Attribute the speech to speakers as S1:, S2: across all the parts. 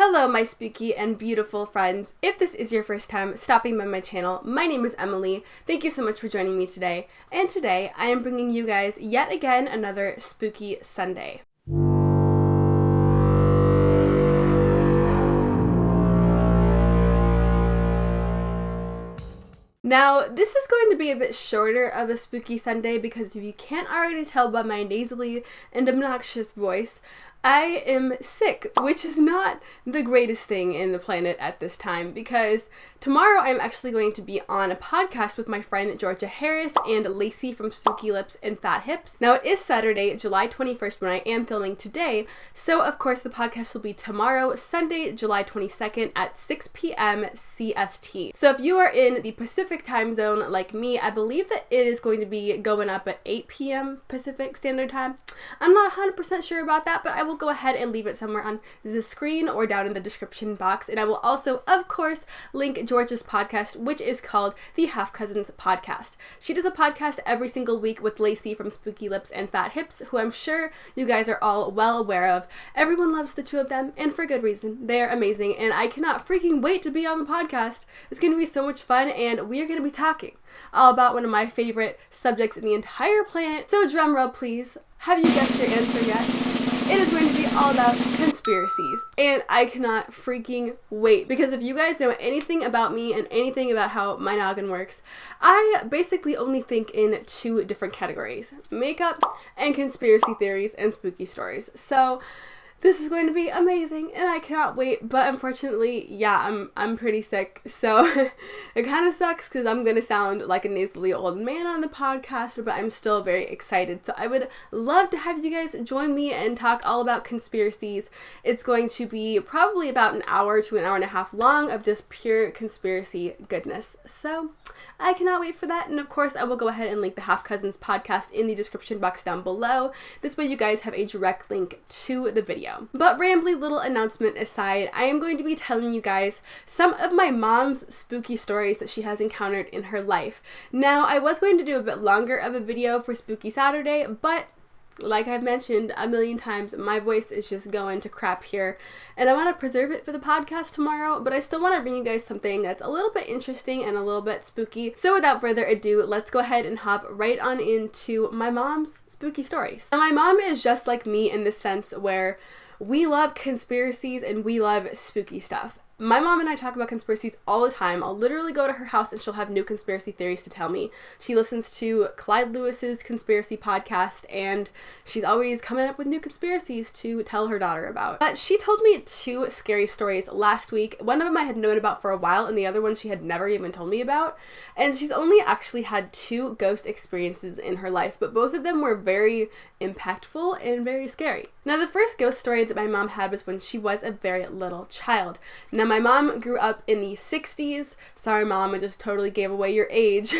S1: Hello my spooky and beautiful friends. If this is your first time stopping by my channel, my name is Emily. Thank you so much for joining me today. And today I am bringing you guys yet again another spooky Sunday. Now, this is going to be a bit shorter of a spooky Sunday because if you can't already tell by my nasally and obnoxious voice, I am sick, which is not the greatest thing in the planet at this time because tomorrow I'm actually going to be on a podcast with my friend Georgia Harris and Lacey from Spooky Lips and Fat Hips. Now it is Saturday, July 21st when I am filming today, so of course the podcast will be tomorrow, Sunday, July 22nd at 6 p.m. CST. So if you are in the Pacific time zone like me, I believe that it is going to be going up at 8 p.m. Pacific Standard Time. I'm not 100% sure about that, but I will go ahead and leave it somewhere on the screen or down in the description box. And I will also, of course, link Georgia's podcast, which is called the Half Cousins Podcast. She does a podcast every single week with Lacey from Spooky Lips and Fat Hips, who I'm sure you guys are all well aware of. Everyone loves the two of them, and for good reason. They are amazing, and I cannot freaking wait to be on the podcast. It's going to be so much fun, and we are going to be talking all about one of my favorite subjects in the entire planet. So drum roll, please. Have you guessed your answer yet? It is going to be all about conspiracies, and I cannot freaking wait because if you guys know anything about me and anything about how my noggin works, I basically only think in two different categories: makeup and conspiracy theories and spooky stories. So this is going to be amazing and I cannot wait, but unfortunately, yeah, I'm pretty sick, so it kind of sucks because I'm going to sound like a nasally old man on the podcast, but I'm still very excited. So I would love to have you guys join me and talk all about conspiracies. It's going to be probably about an hour to an hour and a half long of just pure conspiracy goodness. So I cannot wait for that, and of course I will go ahead and link the Half Cousins podcast in the description box down below. This way you guys have a direct link to the video. But rambly little announcement aside, I am going to be telling you guys some of my mom's spooky stories that she has encountered in her life. Now, I was going to do a bit longer of a video for Spooky Saturday, but like I've mentioned a million times, my voice is just going to crap here, and I want to preserve it for the podcast tomorrow, but I still want to bring you guys something that's a little bit interesting and a little bit spooky. So without further ado, let's go ahead and hop right on into my mom's spooky stories. Now, my mom is just like me in the sense where we love conspiracies and we love spooky stuff. My mom and I talk about conspiracies all the time. I'll literally go to her house and she'll have new conspiracy theories to tell me. She listens to Clyde Lewis's conspiracy podcast and she's always coming up with new conspiracies to tell her daughter about. But she told me two scary stories last week. One of them I had known about for a while and the other one she had never even told me about. And she's only actually had two ghost experiences in her life, but both of them were very impactful and very scary. Now, the first ghost story that my mom had was when she was a very little child. Now, my mom grew up in the 60s. Sorry, Mom, I just totally gave away your age.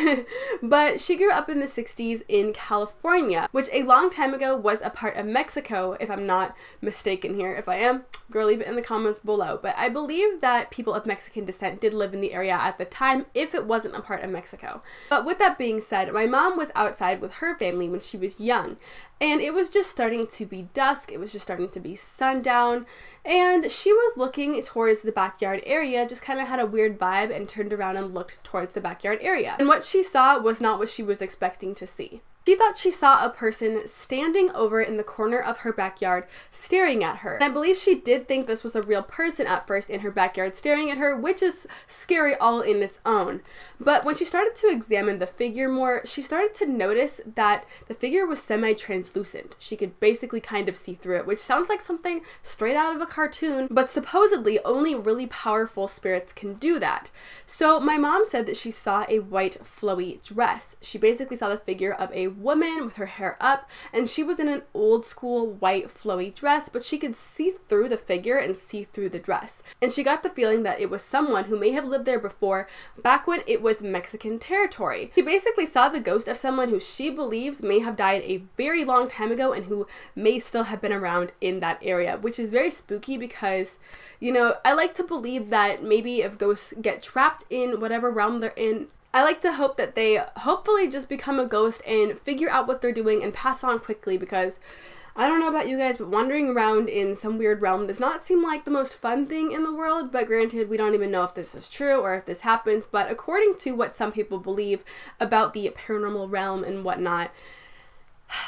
S1: But she grew up in the 60s in California, which a long time ago was a part of Mexico, if I'm not mistaken here. If I am, girl, leave it in the comments below. But I believe that people of Mexican descent did live in the area at the time, if it wasn't a part of Mexico. But with that being said, my mom was outside with her family when she was young, and it was just starting to be dusk. It was just starting to be sundown, and she was looking towards the backyard area, just kind of had a weird vibe and turned around and looked towards the backyard area. And what she saw was not what she was expecting to see. She thought she saw a person standing over in the corner of her backyard staring at her. And I believe she did think this was a real person at first in her backyard staring at her, which is scary all in its own. But when she started to examine the figure more, she started to notice that the figure was semi-translucent. She could basically kind of see through it, which sounds like something straight out of a cartoon, but supposedly only really powerful spirits can do that. So my mom said that she saw a white flowy dress. She basically saw the figure of a woman with her hair up, and she was in an old school white flowy dress, but she could see through the figure and see through the dress. And she got the feeling that it was someone who may have lived there before, back when it was Mexican territory. She basically saw the ghost of someone who she believes may have died a very long time ago and who may still have been around in that area, which is very spooky because, you know, I like to believe that maybe if ghosts get trapped in whatever realm they're in, I like to hope that they hopefully just become a ghost and figure out what they're doing and pass on quickly, because I don't know about you guys, but wandering around in some weird realm does not seem like the most fun thing in the world, but granted, we don't even know if this is true or if this happens, but according to what some people believe about the paranormal realm and whatnot,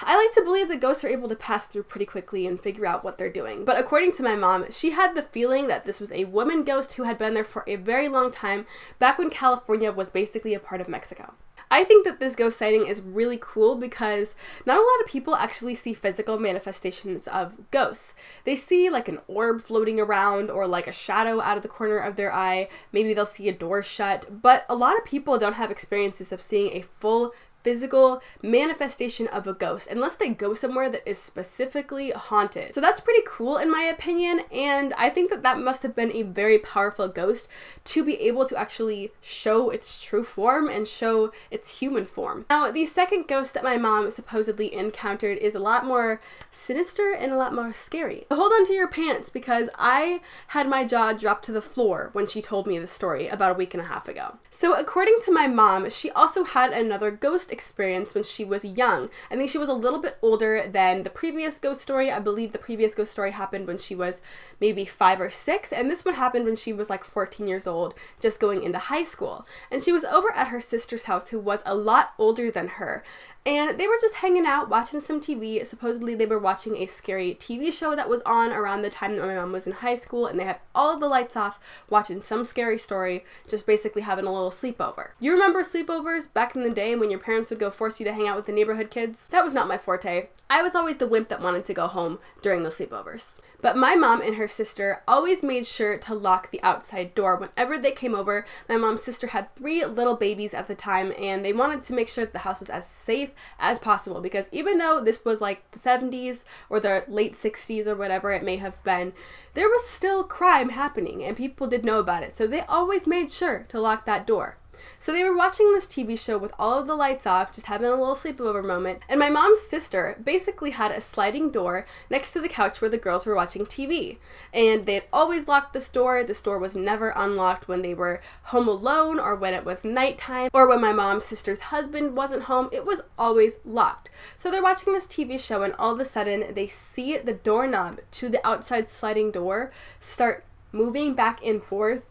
S1: I like to believe that ghosts are able to pass through pretty quickly and figure out what they're doing. But according to my mom, she had the feeling that this was a woman ghost who had been there for a very long time, back when California was basically a part of Mexico. I think that this ghost sighting is really cool because not a lot of people actually see physical manifestations of ghosts. They see like an orb floating around or like a shadow out of the corner of their eye. Maybe they'll see a door shut, but a lot of people don't have experiences of seeing a full physical manifestation of a ghost unless they go somewhere that is specifically haunted. So that's pretty cool in my opinion, and I think that that must have been a very powerful ghost to be able to actually show its true form and show its human form. Now, the second ghost that my mom supposedly encountered is a lot more sinister and a lot more scary. Hold on to your pants because I had my jaw drop to the floor when she told me this story about a week and a half ago. So according to my mom, she also had another ghost experience when she was young. I think she was a little bit older than the previous ghost story. I believe the previous ghost story happened when she was maybe 5 or 6, and this one happened when she was like 14 years old, just going into high school. And she was over at her sister's house, who was a lot older than her. And they were just hanging out, watching some TV. Supposedly they were watching a scary TV show that was on around the time that my mom was in high school, and they had all of the lights off, watching some scary story, just basically having a little sleepover. You remember sleepovers back in the day when your parents would go force you to hang out with the neighborhood kids? That was not my forte. I was always the wimp that wanted to go home during those sleepovers. But my mom and her sister always made sure to lock the outside door whenever they came over. My mom's sister had 3 little babies at the time, and they wanted to make sure that the house was as safe as possible, because even though this was like the 70s or the late 60s or whatever it may have been, there was still crime happening and people did know about it. So they always made sure to lock that door. So they were watching this TV show with all of the lights off, just having a little sleepover moment, and my mom's sister basically had a sliding door next to the couch where the girls were watching TV. And they had always locked this door. This door was never unlocked when they were home alone or when it was nighttime or when my mom's sister's husband wasn't home. It was always locked. So they're watching this TV show, and all of a sudden they see the doorknob to the outside sliding door start moving back and forth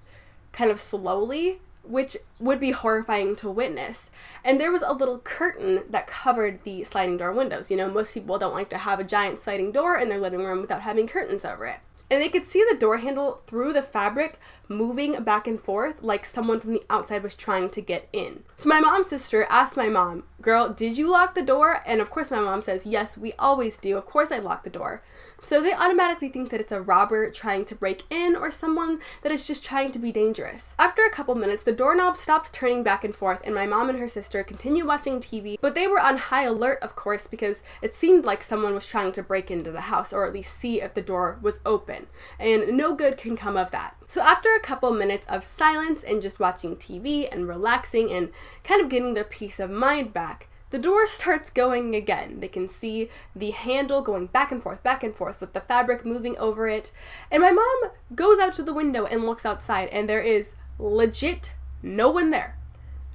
S1: kind of slowly, which would be horrifying to witness. And there was a little curtain that covered the sliding door windows. You know, most people don't like to have a giant sliding door in their living room without having curtains over it. And they could see the door handle through the fabric moving back and forth like someone from the outside was trying to get in. So my mom's sister asked my mom, "Girl, did you lock the door?" And of course my mom says, "Yes, we always do. Of course I lock the door." So they automatically think that it's a robber trying to break in or someone that is just trying to be dangerous. After a couple minutes, the doorknob stops turning back and forth, and my mom and her sister continue watching TV, but they were on high alert, of course, because it seemed like someone was trying to break into the house, or at least see if the door was open, and no good can come of that. So after a couple minutes of silence and just watching TV and relaxing and kind of getting their peace of mind back, the door starts going again. They can see the handle going back and forth with the fabric moving over it. And my mom goes out to the window and looks outside, and there is legit no one there.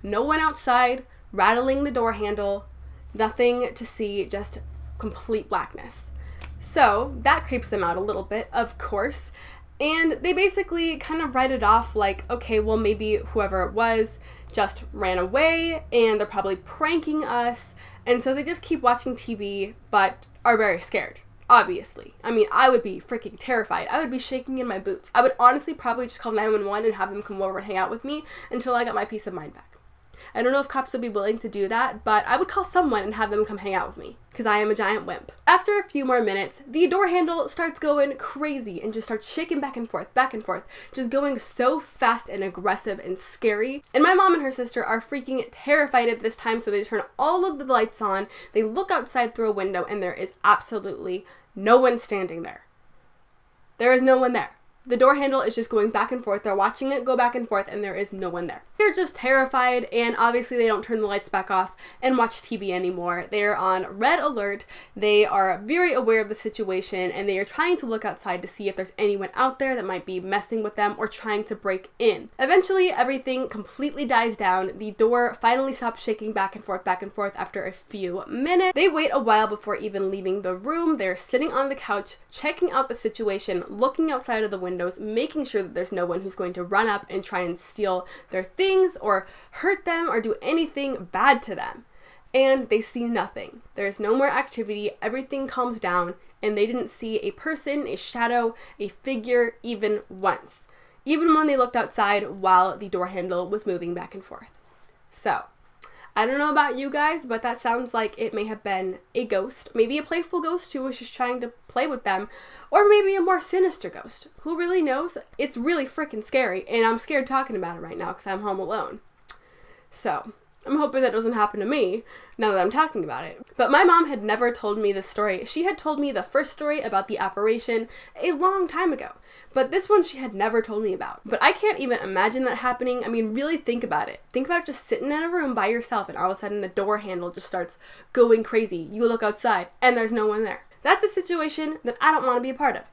S1: No one outside rattling the door handle, nothing to see, just complete blackness. So that creeps them out a little bit, of course. And they basically kind of write it off like, okay, well, maybe whoever it was just ran away and they're probably pranking us. And so they just keep watching TV, but are very scared, obviously. I mean, I would be freaking terrified. I would be shaking in my boots. I would honestly probably just call 911 and have them come over and hang out with me until I got my peace of mind back. I don't know if cops would be willing to do that, but I would call someone and have them come hang out with me, because I am a giant wimp. After a few more minutes, the door handle starts going crazy and just starts shaking back and forth, just going so fast and aggressive and scary. And my mom and her sister are freaking terrified at this time, so they turn all of the lights on, they look outside through a window, and there is absolutely no one standing there. There is no one there. The door handle is just going back and forth. They're watching it go back and forth and there is no one there. They're just terrified, and obviously they don't turn the lights back off and watch TV anymore. They're on red alert. They are very aware of the situation and they are trying to look outside to see if there's anyone out there that might be messing with them or trying to break in. Eventually, everything completely dies down. The door finally stops shaking back and forth after a few minutes. They wait a while before even leaving the room. They're sitting on the couch, checking out the situation, looking outside of the windows, making sure that there's no one who's going to run up and try and steal their things or hurt them or do anything bad to them. And they see nothing. There's no more activity. Everything calms down, and they didn't see a person, a shadow, a figure even once, even when they looked outside while the door handle was moving back and forth. So, I don't know about you guys, but that sounds like it may have been a ghost, maybe a playful ghost who was just trying to play with them, or maybe a more sinister ghost. Who really knows? It's really freaking scary, and I'm scared talking about it right now because I'm home alone. So, I'm hoping that doesn't happen to me now that I'm talking about it. But my mom had never told me this story. She had told me the first story about the apparition a long time ago, but this one she had never told me about. But I can't even imagine that happening. I mean, really think about it. Think about just sitting in a room by yourself and all of a sudden the door handle just starts going crazy. You look outside and there's no one there. That's a situation that I don't want to be a part of.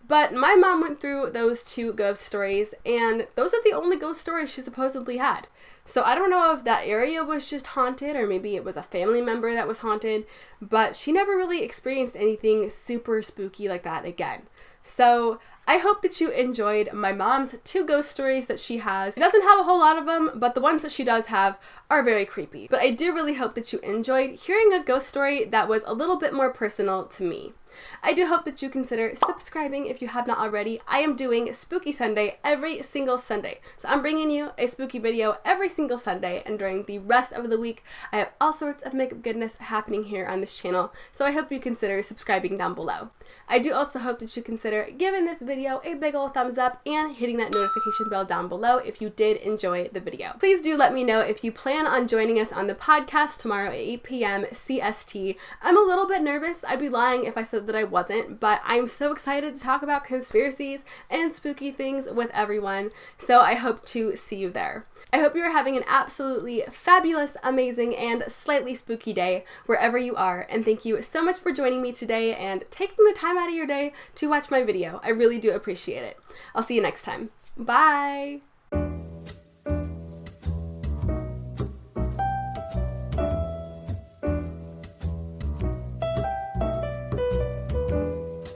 S1: But my mom went through those 2 ghost stories, and those are the only ghost stories she supposedly had. So I don't know if that area was just haunted, or maybe it was a family member that was haunted, but she never really experienced anything super spooky like that again. So I hope that you enjoyed my mom's 2 ghost stories that she has. She doesn't have a whole lot of them, but the ones that she does have are very creepy. But I do really hope that you enjoyed hearing a ghost story that was a little bit more personal to me. I do hope that you consider subscribing if you have not already. I am doing Spooky Sunday every single Sunday. So I'm bringing you a spooky video every single Sunday, and during the rest of the week, I have all sorts of makeup goodness happening here on this channel. So I hope you consider subscribing down below. I do also hope that you consider giving this video a big ol' thumbs up and hitting that notification bell down below if you did enjoy the video. Please do let me know if you plan on joining us on the podcast tomorrow at 8 p.m. CST. I'm a little bit nervous. I'd be lying if I said that I wasn't, but I'm so excited to talk about conspiracies and spooky things with everyone, so I hope to see you there. I hope you are having an absolutely fabulous, amazing, and slightly spooky day wherever you are, and thank you so much for joining me today and taking the time out of your day to watch my video. I really do appreciate it. I'll see you next time. Bye!